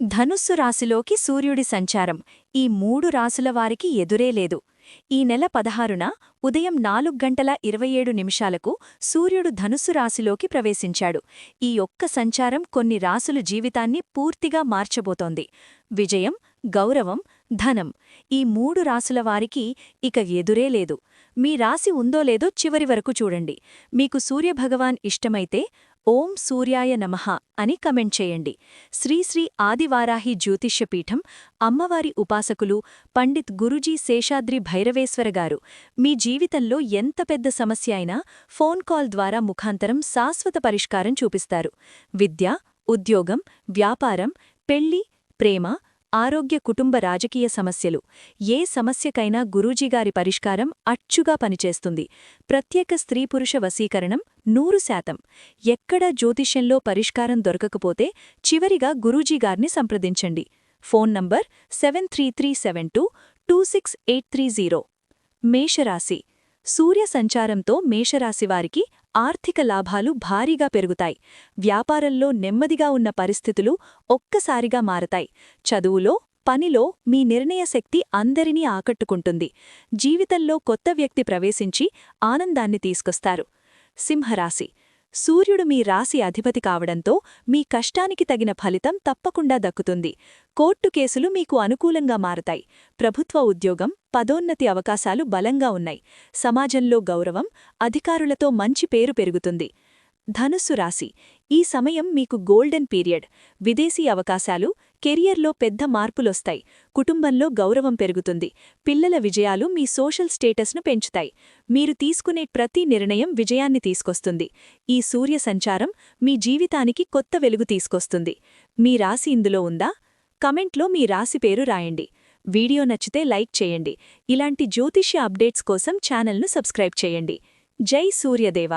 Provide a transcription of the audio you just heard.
ధనుస్సు రాశిలోకి సూర్యుడి సంచారం ఈ 3 రాసుల వారికి ఎదురే లేదు. ఈ నెల 16న ఉదయం 4:27 సూర్యుడు ధనుస్సు రాశిలోకి ప్రవేశించాడు. ఈ ఒక్క సంచారం కొన్ని రాసుల జీవితాన్ని పూర్తిగా మార్చబోతోంది. విజయం, గౌరవం, ధనం ఈ 3 రాసుల వారికి ఇక ఎదురే లేదు. మీ రాశి ఉందో లేదో చివరి వరకు చూడండి. మీకు సూర్యభగవాన్ ఇష్టమైతే ఓం సూర్యాయ నమః అని కమెంట్ చేయండి. శ్రీ ఆదివారాహి జ్యోతిష్యపీఠం అమ్మవారి ఉపాసకులు పండిత్ గురూజీ శేషాద్రి భైరవేశ్వర గారు మీ జీవితంలో ఎంత పెద్ద సమస్య అయినా ఫోన్ కాల్ ద్వారా ముఖాంతరం శాశ్వత పరిష్కారం చూపిస్తారు. విద్య, ఉద్యోగం, వ్యాపారం, పెళ్లి, ప్రేమ, ఆరోగ్య, కుటుంబ, రాజకీయ సమస్యలు ఏ సమస్యకైనా గురూజీగారి పరిష్కారం అచ్చుగా పనిచేస్తుంది. ప్రత్యేక స్త్రీ-పురుష వశీకరణం 100%. ఎక్కడా జ్యోతిష్యంలో పరిష్కారం దొరకకపోతే చివరిగా గురూజీగారిని సంప్రదించండి. Phone number 7337226830. మేషరాశి. సూర్య సంచారంతో మేషరాశివారికి ఆర్థిక లాభాలు భారీగా పెరుగుతాయి. వ్యాపారంలో నెమ్మదిగా ఉన్న పరిస్థితులు ఒక్కసారిగా మారతాయి. చదువులో, పనిలో మీ నిర్ణయశక్తి అందరినీ ఆకట్టుకుంటుంది. జీవితంలో కొత్త వ్యక్తి ప్రవేశించి ఆనందాన్ని తీసుకొస్తారు. సింహరాశి. సూర్యుడు మీ రాశి అధిపతి కావడంతో మీ కష్టానికి తగిన ఫలితం తప్పకుండా దక్కుతుంది. కోర్టు కేసులు మీకు అనుకూలంగా మారతాయి. ప్రభుత్వ ఉద్యోగం, పదోన్నతి అవకాశాలు బలంగా ఉన్నాయి. సమాజంలో గౌరవం, అధికారులతో మంచి పేరు పెరుగుతుంది. ధనుస్సు రాశి. ఈ సమయం మీకు గోల్డెన్ పీరియడ్. విదేశీ అవకాశాలు, కెరియర్లో పెద్ద మార్పులొస్తాయి. కుటుంబంలో గౌరవం పెరుగుతుంది. పిల్లల విజయాలు మీ సోషల్ స్టేటస్ను పెంచుతాయి. మీరు తీసుకునే ప్రతి నిర్ణయం విజయాన్ని తీసుకొస్తుంది. ఈ సూర్య సంచారం మీ జీవితానికి కొత్త వెలుగు తీసుకొస్తుంది. మీ రాశి ఇందులో ఉందా? కమెంట్లో మీ రాశి పేరు రాయండి. వీడియో నచ్చితే లైక్ చేయండి. ఇలాంటి జ్యోతిష్య అప్డేట్స్ కోసం ఛానల్ను సబ్స్క్రైబ్ చేయండి. జై సూర్యదేవ.